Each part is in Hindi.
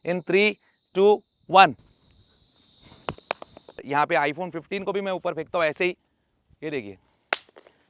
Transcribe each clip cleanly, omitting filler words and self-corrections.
इन 3, 2, 1। यहाँ पे आईफोन 15 को भी मैं ऊपर फेंकता हूँ ऐसे ही, ये देखिए,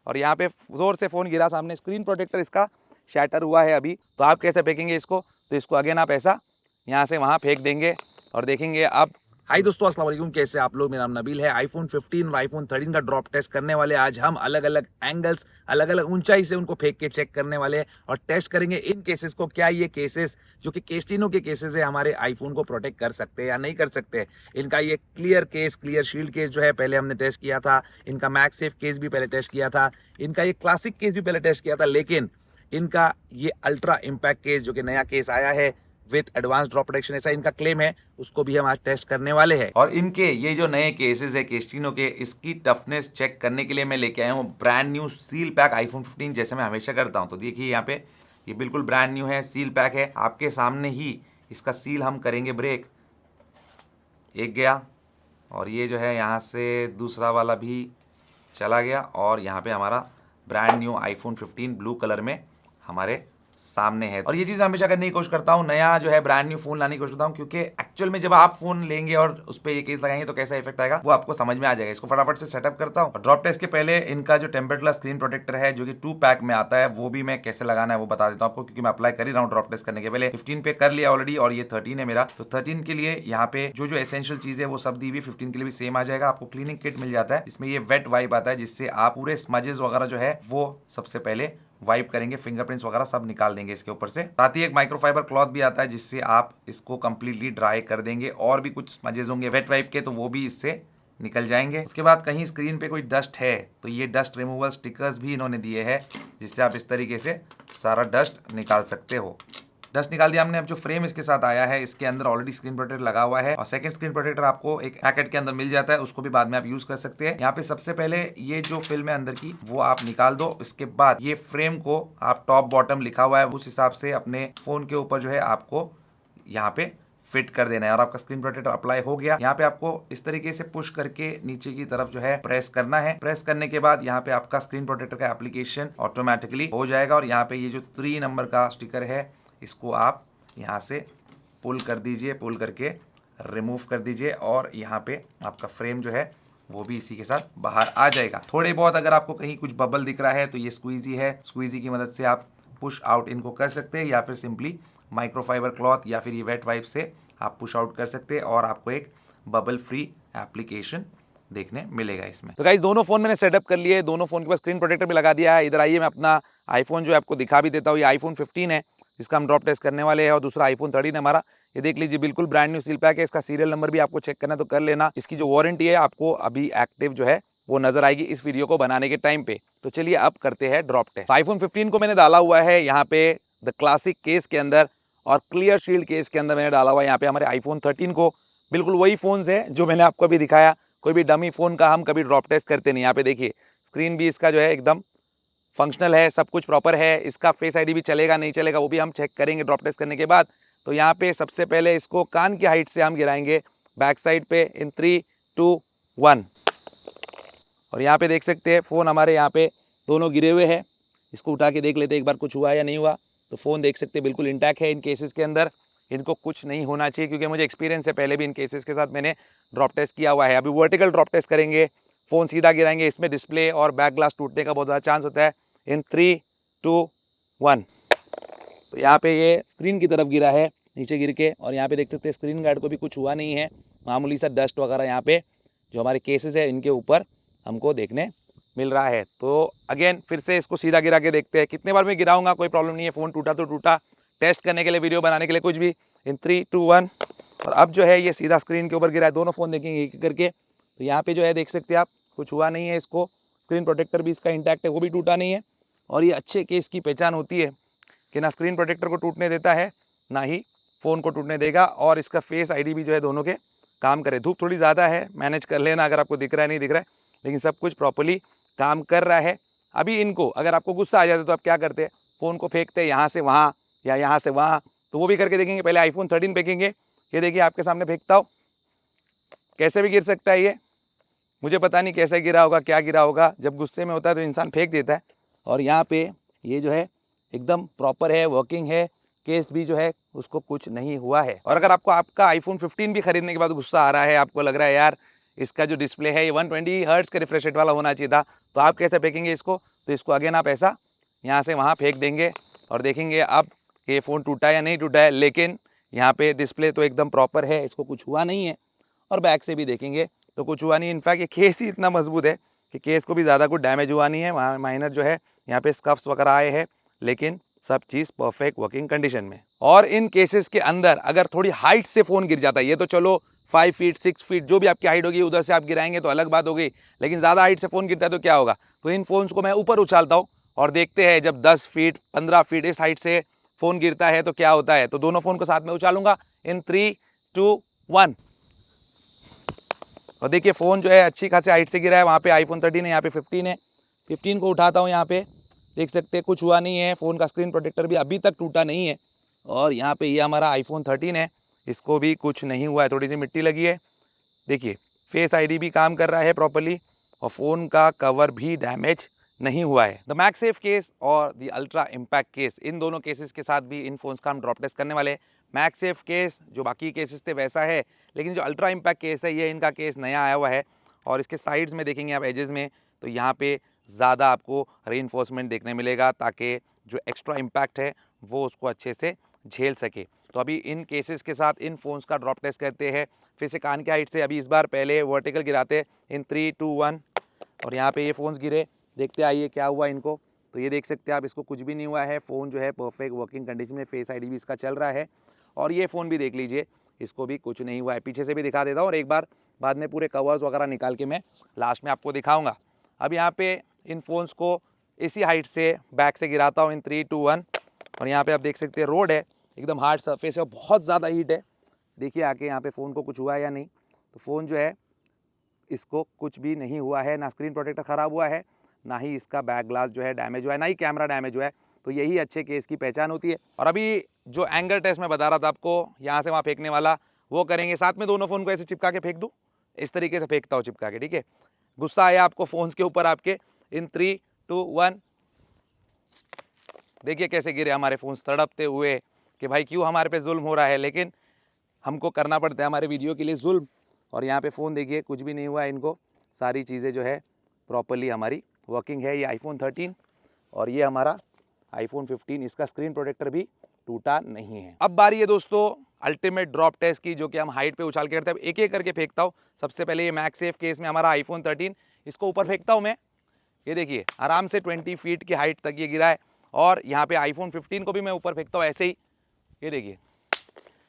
और यहाँ पे जोर से फ़ोन गिरा, सामने स्क्रीन प्रोटेक्टर इसका शैटर हुआ है अभी। तो आप कैसे फेंकेंगे इसको, तो इसको अगेन आप ऐसा यहाँ से वहाँ फेंक देंगे और देखेंगे अब। हाय दोस्तों, अस्सलाम वालेकुम, कैसे आप लोग। मेरा नाम नबील है। आईफोन 15 और आईफोन 13 का ड्रॉप टेस्ट करने वाले आज हम अलग अलग एंगल्स, अलग अलग ऊंचाई से उनको फेंक के चेक करने वाले हैं और टेस्ट करेंगे इन केसेस को, क्या ये केसेस जो कि केस्टिनो के केसेस है हमारे आईफोन को प्रोटेक्ट कर सकते हैं या नहीं कर सकते। इनका ये clear case, clear shield case जो है पहले हमने टेस्ट किया था, इनका मैक्स सेफ केस भी पहले टेस्ट किया था, इनका ये क्लासिक केस भी पहले टेस्ट किया था, लेकिन इनका ये अल्ट्रा इम्पैक्ट केस जो कि नया केस आया है विथ एडवांस ड्रॉप प्रोटेक्शन, ऐसा इनका क्लेम है, उसको भी हम आज टेस्ट करने वाले हैं। और इनके ये जो नए केसेस है केस्टिनो के, इसकी टफनेस चेक करने के लिए मैं लेके आया हूँ brand new seal pack iPhone 15, जैसे मैं हमेशा करता हूँ। तो देखिए यहाँ पे ये बिल्कुल ब्रांड न्यू है, सील पैक है, आपके सामने ही इसका सील हम करेंगे ब्रेक। एक गया और ये जो है यहाँ से दूसरा वाला भी चला गया और यहाँ पे हमारा brand new iPhone 15 blue colour में हमारे सामने है। और ये चीज़ मैं हमेशा करने की कोशिश करता हूँ, नया जो है ब्रांड न्यू फोन लाने की कोशिश करता हूँ, क्योंकि एक्चुअल में जब आप फोन लेंगे और उस पर ये केस लगाएंगे तो कैसा इफेक्ट आएगा वो आपको समझ में आ जाएगा। इसको फटाफट से सेटअप करता हूँ। ड्रॉप टेस्ट के पहले इनका जो टेम्पर्ड ग्लास स्क्रीन प्रोटेक्टर है जो कि 2 पैक में आता है, वो भी मैं कैसे लगाना है वो बता देता हूँ आपको, क्योंकि मैं अप्लाई कर ही रहा हूँ ड्रॉप टेस्ट करने के पहले। 15 पे कर लिया ऑलरेडी और ये 13 है मेरा। तो 13 के लिए यहाँ पे जो जो एसेंशियल चीज है वो सब दी हुई, 15 के लिए भी सेम आ जाएगा। आपको क्लीनिंग किट मिल जाता है, इसमें ये वेट वाइप आता है जिससे आप पूरे स्मजेस वगैरह जो है वो सबसे पहले वाइप करेंगे, फिंगरप्रिंट्स वगैरह सब निकाल देंगे इसके ऊपर से। साथ ही एक माइक्रोफाइबर क्लॉथ भी आता है जिससे आप इसको कंप्लीटली ड्राई कर देंगे, और भी कुछ स्मजेस होंगे वेट वाइप के तो वो भी इससे निकल जाएंगे। उसके बाद कहीं स्क्रीन पे कोई डस्ट है तो ये डस्ट रिमूवल स्टिकर्स भी इन्होंने दिए हैं, जिससे आप इस तरीके से सारा डस्ट निकाल सकते हो। डस्ट निकाल दिया हमने। अब जो फ्रेम इसके साथ आया है इसके अंदर ऑलरेडी स्क्रीन प्रोटेक्टर लगा हुआ है और सेकंड स्क्रीन प्रोटेक्टर आपको एक पैकेट के अंदर मिल जाता है, उसको भी बाद में आप यूज कर सकते हैं। यहाँ पे सबसे पहले ये जो फिल्म है अंदर की वो आप निकाल दो। इसके बाद ये फ्रेम को आप टॉप बॉटम लिखा हुआ है उस हिसाब से अपने फोन के ऊपर जो है आपको यहाँ पे फिट कर देना है और आपका स्क्रीन प्रोटेक्टर अप्लाई हो गया। यहाँ पे आपको इस तरीके से पुश करके नीचे की तरफ जो है प्रेस करना है। प्रेस करने के बाद यहाँ पे आपका स्क्रीन प्रोटेक्टर का एप्लीकेशन ऑटोमेटिकली हो जाएगा और यहाँ पे ये जो 3 नंबर का स्टिकर है इसको आप यहाँ से पुल कर दीजिए, पुल करके रिमूव कर दीजिए और यहाँ पे आपका फ्रेम जो है वो भी इसी के साथ बाहर आ जाएगा। थोड़े बहुत अगर आपको कहीं कुछ बबल दिख रहा है तो ये स्क्वीजी है, स्क्वीजी की मदद से आप पुश आउट इनको कर सकते हैं, या फिर सिंपली माइक्रोफाइबर क्लॉथ या फिर ये वेट वाइप से आप पुश आउट कर सकते हैं और आपको एक बबल फ्री एप्लीकेशन देखने मिलेगा इसमें। तो गाइस दोनों फोन मैंने सेटअप कर लिए, दोनों फोन के पास स्क्रीन प्रोटेक्टर भी लगा दिया है। इधर आइए मैं अपना आईफोन जो है आपको दिखा भी देता हूँ। ये आईफोन 15 है जिसका हम ड्रॉप टेस्ट करने वाले हैं और दूसरा आईफोन 13 है हमारा। ये देख लीजिए बिल्कुल ब्रांड न्यू सील पैक है। इसका सीरियल नंबर भी आपको चेक करना है तो कर लेना। इसकी जो वारंटी है आपको अभी एक्टिव जो है वो नजर आएगी इस वीडियो को बनाने के टाइम पे। तो चलिए अब करते हैं ड्रॉप टेस्ट। आईफोन 15 को मैंने डाला हुआ है यहाँ पे द क्लासिक केस के अंदर और क्लियर शील्ड केस के अंदर मैंने डाला हुआ है। यहाँ पे हमारे आईफोन 13 को बिल्कुल वही फोन है जो मैंने आपको अभी दिखाया। कोई भी डमी फोन का हम कभी ड्रॉप टेस्ट करते नहीं। यहाँ पे देखिए स्क्रीन भी इसका जो है एकदम फंक्शनल है, सब कुछ प्रॉपर है। इसका फेस आईडी भी चलेगा नहीं चलेगा वो भी हम चेक करेंगे ड्रॉप टेस्ट करने के बाद। तो यहाँ पे सबसे पहले इसको कान की हाइट से हम गिराएंगे बैक साइड पे इन 3, 2, 1 और यहाँ पे देख सकते हैं फ़ोन हमारे यहाँ पे दोनों गिरे हुए हैं। इसको उठा के देख लेते एक बार कुछ हुआ या नहीं हुआ। तो फ़ोन देख सकते हैं बिल्कुल इंटैक्ट है। इन केसेस के अंदर इनको कुछ नहीं होना चाहिए क्योंकि मुझे एक्सपीरियंस है, पहले भी इन केसेस के साथ मैंने ड्रॉप टेस्ट किया हुआ है। अभी वर्टिकल ड्रॉप टेस्ट करेंगे, फ़ोन सीधा गिराएंगे, इसमें डिस्प्ले और बैक ग्लास टूटने का बहुत ज़्यादा चांस होता है। इन 3, 2, 1 तो यहाँ पे ये स्क्रीन की तरफ गिरा है नीचे गिर के और यहाँ पे देख सकते हैं स्क्रीन गार्ड को भी कुछ हुआ नहीं है। मामूली सा डस्ट वगैरह यहाँ पे जो हमारे केसेस है इनके ऊपर हमको देखने मिल रहा है। तो अगेन फिर से इसको सीधा गिरा के देखते हैं। कितने बार मैं गिराऊंगा कोई प्रॉब्लम नहीं है, फ़ोन टूटा तो टूटा। टेस्ट करने के लिए, वीडियो बनाने के लिए, कुछ भी। इन 3, 2, 1 और अब जो है ये सीधा स्क्रीन के ऊपर गिरा है। दोनों फ़ोन देखेंगे एक करके। तो यहाँ पे जो है देख सकते हैं आप कुछ हुआ नहीं है इसको। स्क्रीन प्रोटेक्टर भी इसका इंटैक्ट है, वो भी टूटा नहीं है। और ये अच्छे केस की पहचान होती है कि ना स्क्रीन प्रोटेक्टर को टूटने देता है ना ही फ़ोन को टूटने देगा। और इसका फेस आईडी भी जो है दोनों के काम करे। धूप थोड़ी ज़्यादा है, मैनेज कर लेना अगर आपको दिख रहा है नहीं दिख रहा है, लेकिन सब कुछ प्रॉपर्ली काम कर रहा है। अभी इनको अगर आपको गुस्सा आ जाता तो आप क्या करते हैं, फ़ोन को फेंकते हैं यहाँ से वहाँ या यहाँ से वहाँ। तो वो भी करके देखेंगे। पहले आईफोन 13 फेंकेंगे। ये देखिए आपके सामने फेंकता हूँ, कैसे भी गिर सकता है ये। मुझे पता नहीं कैसे गिरा होगा, क्या गिरा होगा। जब गुस्से में होता है तो इंसान फेंक देता है। और यहाँ पे ये जो है एकदम प्रॉपर है, वर्किंग है, केस भी जो है उसको कुछ नहीं हुआ है। और अगर आपको आपका आईफोन 15 भी खरीदने के बाद गुस्सा आ रहा है, आपको लग रहा है यार इसका जो डिस्प्ले है ये 120 हर्ट्ज का रिफ्रेश रेट वाला होना चाहिए था, तो आप कैसे फेंकेंगे इसको? तो इसको अगेन आप ऐसा यहाँ से वहाँ फेंक देंगे और देखेंगे अब ये फ़ोन टूटा या नहीं टूटा है। लेकिन यहाँ पे डिस्प्ले तो एकदम प्रॉपर है, इसको कुछ हुआ नहीं है। और बैक से भी देखेंगे तो कुछ हुआ नहीं। इनफैक्ट ये केस ही इतना मजबूत है कि केस को भी ज़्यादा कुछ डैमेज हुआ नहीं है। वहाँ माइनर जो है यहाँ पे स्कफ्स वगैरह आए हैं, लेकिन सब चीज़ परफेक्ट वर्किंग कंडीशन में। और इन केसेस के अंदर अगर थोड़ी हाइट से फ़ोन गिर जाता है, ये तो चलो 5 फीट 6 फीट जो भी आपकी हाइट होगी उधर से आप गिराएंगे तो अलग बात हो गई, लेकिन ज़्यादा हाइट से फ़ोन गिरता है तो क्या होगा? तो इन फ़ोन्स को मैं ऊपर उछालता हूँ और देखते हैं जब 10 फीट 15 फीट इस हाइट से फ़ोन गिरता है तो क्या होता है। तो दोनों फ़ोन को साथ में उछालूंगा इन 3 2 1 और देखिए फ़ोन जो है अच्छी खासी हाइट से गिरा है। वहाँ पे आईफोन 13 है, यहाँ पे 15 है। 15 को उठाता हूँ, यहाँ पे देख सकते हैं कुछ हुआ नहीं है। फ़ोन का स्क्रीन प्रोटेक्टर भी अभी तक टूटा नहीं है। और यहाँ पे ये हमारा आईफोन 13 है, इसको भी कुछ नहीं हुआ है, थोड़ी सी मिट्टी लगी है। देखिए फेस आईडी भी काम कर रहा है प्रॉपर्ली और फ़ोन का कवर भी डैमेज नहीं हुआ है। द मैगसेफ केस और द अल्ट्रा इम्पैक्ट केस, इन दोनों केसेस के साथ भी इन फोन्स का हम ड्रॉप टेस्ट करने वाले हैं। मैगसेफ केस जो बाकी केसेस थे वैसा है, लेकिन जो अल्ट्रा इम्पैक्ट केस है ये इनका केस नया आया हुआ है। और इसके साइड्स में देखेंगे आप एजेस में, तो यहाँ पे ज़्यादा आपको रीइंफोर्समेंट देखने मिलेगा ताकि जो एक्स्ट्रा इम्पैक्ट है वो उसको अच्छे से झेल सके। तो अभी इन केसेस के साथ इन फोन्स का ड्रॉप टेस्ट करते हैं। फिर से कान के हाइट से अभी इस बार पहले वर्टिकल गिराते इन 3 2 1 और यहाँ पे ये फ़ोन्स गिरे, देखते आइए क्या हुआ इनको। तो ये देख सकते हैं आप, इसको कुछ भी नहीं हुआ है। फ़ोन जो है परफेक्ट वर्किंग कंडीशन में, फेस आईडी भी इसका चल रहा है। और ये फ़ोन भी देख लीजिए, इसको भी कुछ नहीं हुआ है। पीछे से भी दिखा देता हूँ और एक बार बाद में पूरे कवर्स वगैरह निकाल के मैं लास्ट में आपको दिखाऊँगा। अब यहाँ पे इन फ़ोन्स को इसी हाइट से बैक से गिराता हूँ इन 3 2 1 और यहाँ पे आप देख सकते हैं रोड है, एकदम हार्ड सरफेस है, बहुत ज़्यादा हीट है। देखिए आके यहाँ पे फ़ोन को कुछ हुआ है या नहीं। तो फ़ोन जो है इसको कुछ भी नहीं हुआ है, ना स्क्रीन प्रोटेक्टर ख़राब हुआ है, ना ही इसका बैक ग्लास जो है डैमेज हुआ है, ना ही कैमरा डैमेज हुआ है। तो यही अच्छे केस की पहचान होती है। और अभी जो एंगल टेस्ट मैं बता रहा था आपको, यहाँ से वहाँ फेंकने वाला, वो करेंगे। साथ में दोनों फ़ोन को ऐसे चिपका के फेंक दूँ, इस तरीके से फेंकता हूँ चिपका के, ठीक है। गुस्सा आया आपको फ़ोन्स के ऊपर आपके, इन 3 2 1 देखिए कैसे गिरे हमारे फ़ोन्स तड़पते हुए कि भाई क्यों हमारे पे जुल्म हो रहा है, लेकिन हमको करना पड़ता है हमारे वीडियो के लिए जुल्म। और यहाँ पे फ़ोन देखिए कुछ भी नहीं हुआ है इनको, सारी चीज़ें जो है प्रॉपर्ली हमारी वर्किंग है। ये आईफोन 13 और ये हमारा आईफोन 15, इसका स्क्रीन प्रोटेक्टर भी टूटा नहीं है। अब बारी है दोस्तों अल्टीमेट ड्रॉप टेस्ट की, जो कि हम हाइट पे उछाल के करते हैं। एक एक करके फेंकता हूँ। सबसे पहले ये मैगसेफ केस में हमारा आईफोन 13, इसको ऊपर फेंकता हूँ मैं। ये देखिए आराम से 20 फीट की हाइट तक ये गिरा है। और यहाँ पे आईफोन 15 को भी मैं ऊपर फेंकता हूँ ऐसे ही, ये देखिए।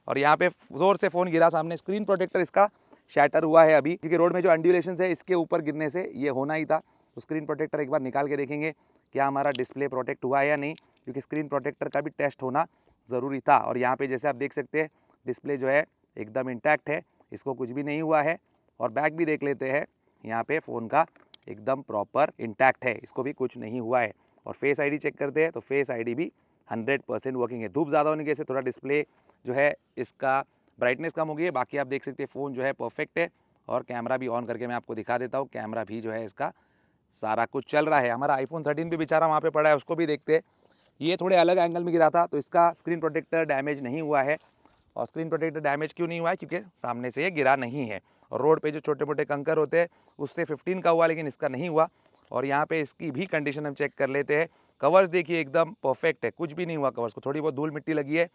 और यहाँ पे ज़ोर से फ़ोन गिरा सामने, स्क्रीन प्रोटेक्टर इसका शैटर हुआ है अभी, क्योंकि रोड में जो अंड्यूलेशन है इसके ऊपर गिरने से ये होना ही था। तो स्क्रीन प्रोटेक्टर एक बार निकाल के देखेंगे क्या हमारा डिस्प्ले प्रोटेक्ट हुआ है या नहीं, क्योंकि स्क्रीन प्रोटेक्टर का भी टेस्ट होना ज़रूरी था। और यहाँ पे जैसे आप देख सकते हैं डिस्प्ले जो है एकदम इंटैक्ट है, इसको कुछ भी नहीं हुआ है। और बैक भी देख लेते हैं, यहाँ पे फ़ोन का एकदम प्रॉपर इंटैक्ट है, इसको भी कुछ नहीं हुआ है। और फेस आईडी चेक करते हैं तो फेस आईडी भी 100% वर्किंग है। धूप ज़्यादा होने की वजह से थोड़ा डिस्प्ले जो है इसका ब्राइटनेस कम हो गई है, बाकी आप देख सकते हैं फ़ोन जो है परफेक्ट है। और कैमरा भी ऑन करके मैं आपको दिखा देता हूँ, कैमरा भी जो है इसका सारा कुछ चल रहा है। हमारा आईफोन 13 भी बेचारा वहाँ पे पड़ा है, उसको भी देखते हैं। ये थोड़े अलग एंगल में गिरा था तो इसका स्क्रीन प्रोटेक्टर डैमेज नहीं हुआ है। और स्क्रीन प्रोटेक्टर डैमेज क्यों नहीं हुआ है, क्योंकि सामने से ये गिरा नहीं है। और रोड पे जो छोटे मोटे कंकर होते हैं उससे 15 का हुआ, लेकिन इसका नहीं हुआ। और यहाँ पे इसकी भी कंडीशन हम चेक कर लेते हैं। कवर्स देखिए एकदम परफेक्ट है, कुछ भी नहीं हुआ कवर्स को, थोड़ी बहुत धूल मिट्टी लगी है,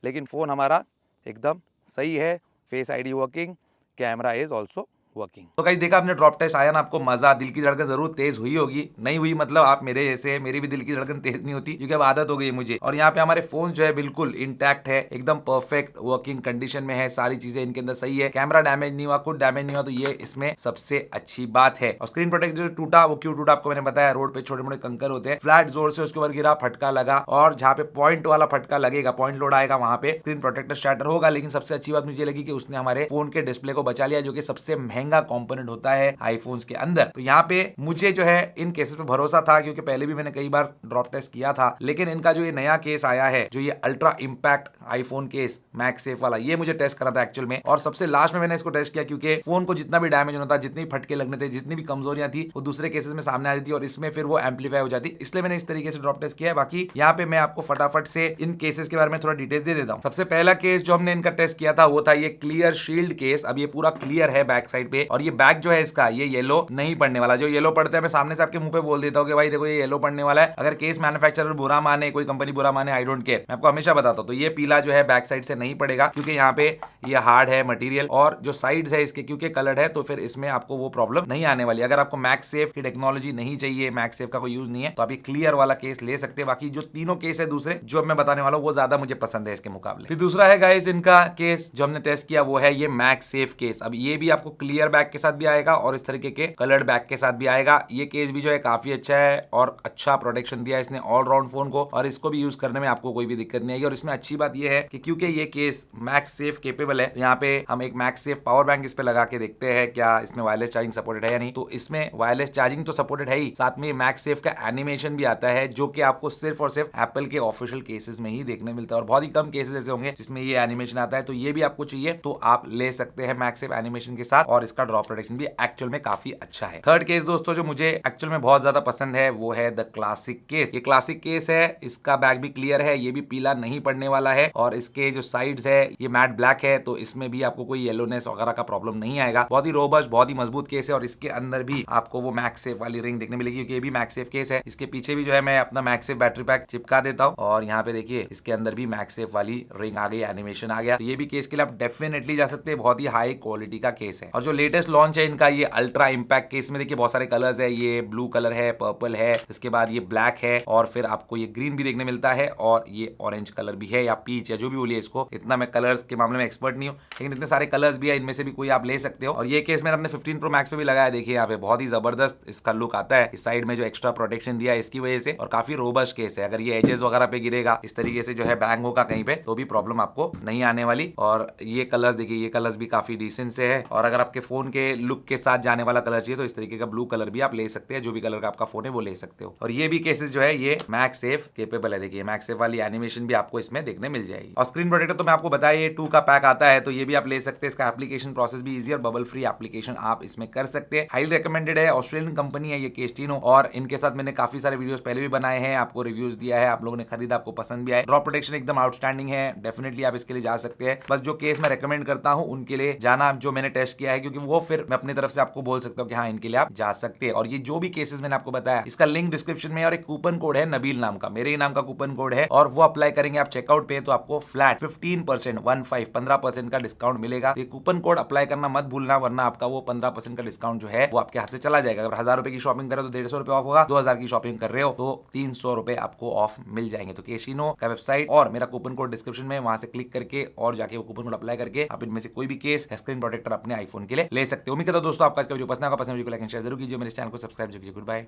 लेकिन फ़ोन हमारा एकदम सही है। Face ID working, camera is also working. तो गाइस देखा आपने ड्रॉप टेस्ट, आया ना आपको मजा, दिल की धड़कन जरूर तेज हुई होगी, नहीं हुई मतलब आप मेरे जैसे है, मेरी भी दिल की धड़कन तेज नहीं होती क्योंकि अब आदत हो गई है मुझे। और यहाँ पे हमारे फोन जो है बिल्कुल इंटैक्ट है, एकदम परफेक्ट वर्किंग कंडीशन में है, सारी चीजें इनके अंदर सही है, कैमरा डैमेज नहीं हुआ, कुछ डैमेज नहीं हुआ, तो ये इसमें सबसे अच्छी बात है। और स्क्रीन प्रोटेक्टर जो टूटा वो क्यों टूटा आपको मैंने बताया, रोड पे छोटे मोटे कंकर होते हैं, फ्लैट जोर से उसके ऊपर गिरा, फटका लगा, और जहाँ पे पॉइंट वाला फटका लगेगा, पॉइंट लोड आएगा, वहां पे स्क्रीन प्रोटेक्टर शैटर होगा। लेकिन सबसे अच्छी बात मुझे लगी कि उसने हमारे फोन के डिस्प्ले को बचा लिया, जो कि सबसे महंगा महंगा कंपोनेंट होता है आईफोन्स के अंदर। तो यहाँ पे मुझे जो है इन केसेस पे भरोसा था, क्योंकि पहले भी मैंने कई बार ड्रॉप टेस्ट किया था। लेकिन इनका जो ये नया केस आया है, जो ये ultra impact iPhone case MagSafe वाला, ये मुझे टेस्ट करा था एक्चुअल में, और सबसे लास्ट में मैंने इसको टेस्ट किया, क्योंकि फोन को जितना भी डैमेज होना था, जितनी फटके लगने थे, जितनी भी कमजोरियां थी, वो दूसरे केसेस में सामने आ रही थी और इसमें फिर वो एम्पलीफाई हो जाती। इसलिए मैंने इस तरीके से ड्रॉप टेस्ट किया है। बाकी यहाँ पे मैं आपको फटाफट से इन केसेस के बारे में थोड़ा डिटेल्स दे देता हूँ। सबसे पहला केस जो हमने इनका टेस्ट किया था वो था ये क्लियर शील्ड केस। अब ये पूरा क्लियर है बैक साइड पे, और ये बैक जो है इसका ये येलो नहीं पड़ने वाला। जो येलो पड़ता है मैं सामने से आपके मुंह पे बोल देता हूँ कि भाई देखो ये येलो पड़ने वाला है। अगर केस मैन्युफैक्चरर बुरा माने, कोई कंपनी बुरा माने, आई डोंट केयर, मैं आपको हमेशा बताता हूँ। तो ये पीला जो है बैक साइड से नहीं पड़ेगा, क्योंकि यहाँ पे ये हार्ड है मटेरियल, और जो साइड्स है इसके क्योंकि कलर्ड है, तो फिर इसमें आपको वो प्रॉब्लम नहीं आने वाली। अगर आपको मैगसेफ की टेक्नोलॉजी नहीं चाहिए, मैगसेफ का कोई यूज नहीं है, तो आप ये क्लियर वाला केस ले सकते हैं। बाकी जो तीनों केस है दूसरे जो मैं बताने वाला हूँ वो ज्यादा मुझे पसंद है इसके मुकाबले। फिर दूसरा है गाइस इनका केस जो हमने टेस्ट किया, वो है ये मैगसेफ केस। अब ये भी आपको क्लियर बैक के साथ भी आएगा और इस तरीके के कलर्ड बैक के साथ भी आएगा। ये केस भी जो है काफी अच्छा है और अच्छा प्रोटेक्शन दिया है इसने ऑलराउंड फोन को, और इसको भी यूज करने में आपको कोई भी दिक्कत नहीं आएगी। और इसमें अच्छी बात ये है कि क्योंकि ये केस मैगसेफ केपेबल है, यहाँ पे हम एक मैगसेफ पावर बैंक इस पे लगा के देखते हैं क्या इसमें वायरलेस चार्जिंग सपोर्टेड है या नहीं। तो इसमें वायरलेस चार्जिंग तो सपोर्टेड है ही, साथ में मैगसेफ का एनिमेशन भी आता है, जो कि आपको सिर्फ और सिर्फ एप्पल के ऑफिशियल केसेस में ही देखने मिलता है, और बहुत ही कम केसेस ऐसे होंगे जिसमें ये एनिमेशन आता है। तो ये भी आपको चाहिए तो आप ले सकते हैं मैगसेफ एनिमेशन के साथ, और इसका ड्रॉप प्रोटेक्शन भी एक्चुअल में काफी अच्छा है। थर्ड केस दोस्तों जो मुझे एक्चुअल में बहुत ज्यादा पसंद है वो है द क्लासिक केस। ये क्लासिक केस है, इसका बैक भी क्लियर है, ये भी पीला नहीं पड़ने वाला है, और इसके जो साइड्स है ये मैट ब्लैक है, तो इसमें भी आपको कोई येलोनेस वगैरह का प्रॉब्लम नहीं आएगा। बहुत ही रोबस्ट, बहुत ही मजबूत केस है, और इसके अंदर भी आपको वो मैगसेफ वाली रिंग देखने मिलेगी, क्योंकि ये भी मैगसेफ केस है। इसके पीछे भी जो है मैं अपना मैगसेफ बैटरी पैक चिपका देता हूँ, और यहाँ पे देखिए इसके अंदर भी मैगसेफ वाली रिंग आ गई, एनिमेशन आ गया। तो ये भी केस के लिए आप डेफिनेटली जा सकते हैं, बहुत ही हाई क्वालिटी का केस है। और जो लेटेस्ट लॉन्च है इनका ये अल्ट्रा इंपैक्ट केस में देखिए बहुत सारे कलर्स है, ये ब्लू कलर है, पर्पल है, इसके बाद ये ब्लैक है, और फिर आपको ये ग्रीन भी देखने मिलता है, और ये ऑरेंज कलर भी है, या पीच या जो भी बोलिए इसको। इतना मैं कलर्स के मामले में एक्सपर्ट नहीं हूँ, लेकिन इतने सारे कलर्स भी है, इनमें से भी कोई आप ले सकते हो। और ये केस मैंने अपने 15 प्रो मैक्स पे भी लगाया, देखिए यहाँ पे बहुत ही जबरदस्त इसका लुक आता है। इस साइड में जो एक्स्ट्रा प्रोटेक्शन दिया है इसकी वजह से, और काफी रोबस्ट केस है। अगर ये एजेस वगैरह पे गिरेगा इस तरीके से जो है बैंग होगा कहीं पे, तो भी प्रॉब्लम आपको नहीं आने वाली। और ये कलर्स देखिए, ये कलर्स भी काफी डिसेंट से है, और अगर आपके फोन के लुक के साथ जाने वाला कलर चाहिए तो इस तरीके का ब्लू कलर भी आप ले सकते हैं, जो भी कलर का आपका फोन है वो ले सकते हो। और ये भी केसेस जो है ये मैगसेफ केपेबल है, देखिए मैगसेफ वाली एनिमेशन भी आपको इसमें देखने मिल जाएगी। और स्क्रीन प्रोटेक्टर तो मैं आपको बताया ये 2 का पैक आता है, तो ये भी आप ले सकते हैं। इसका एप्लीकेशन प्रोसेस भी इजी और बबल फ्री एप्लीकेशन आप इसमें कर सकते हैं। हाईली रिकमेंडेड है, ऑस्ट्रेलियन कंपनी है ये केस्टिनो, और इनके साथ मैंने काफी सारे वीडियोस पहले भी बनाए हैं, आपको रिव्यूज दिया है, आप लोगों ने खरीदा, आपको पसंद भी आए। ड्रॉप प्रोटेक्शन एकदम आउटस्टैंडिंग है, डेफिनेटली आप इसके लिए जा सकते हैं। बस जो केस मैं रेकमेंड करता हूं उनके लिए जाना जो मैंने टेस्ट किया है, क्योंकि वो फिर मैं अपनी तरफ से आपको बोल सकता हूं कि हाँ इनके लिए आप जा सकते हैं। और ये जो भी केसेस मैंने आपको बताया इसका लिंक डिस्क्रिप्शन में, और एक कूपन कोड है नबील नाम का, मेरे ही नाम का कूपन कोड है, और वो अप्लाई करेंगे आप चेकआउट पे तो आपको फ्लैट 15% 15% का डिस्काउंट मिलेगा। ये कूपन कोड अप्लाई करना मत भूलना, वरना आपका वो 15% का डिस्काउंट जो है वो आपके हाथ से चला जाएगा। अगर 1000 रुपए की शॉपिंग करो तो 150 रुपए ऑफ होगा, 2000 की शॉपिंग कर रहे हो तो 300 रुपए आपको ऑफ मिल जाएंगे। तो केसिनो का वेबसाइट और मेरा कूपन कोड डिस्क्रिप्शन में, वहां से क्लिक करके और जाके वो कूपन कोड अप्लाई करके आप इनमें से कोई भी केस स्क्रीन प्रोटेक्टर अपने आईफोन के लिए ले सकते हो। उम्मीद करता हूं दोस्तों आपका वीडियो पसंद आएगा, पसंद वीडियो को लाइक एंड शेयर जरूर कीजिए, मेरे चैनल को सब्सक्राइब जरूर कीजिए। Good bye.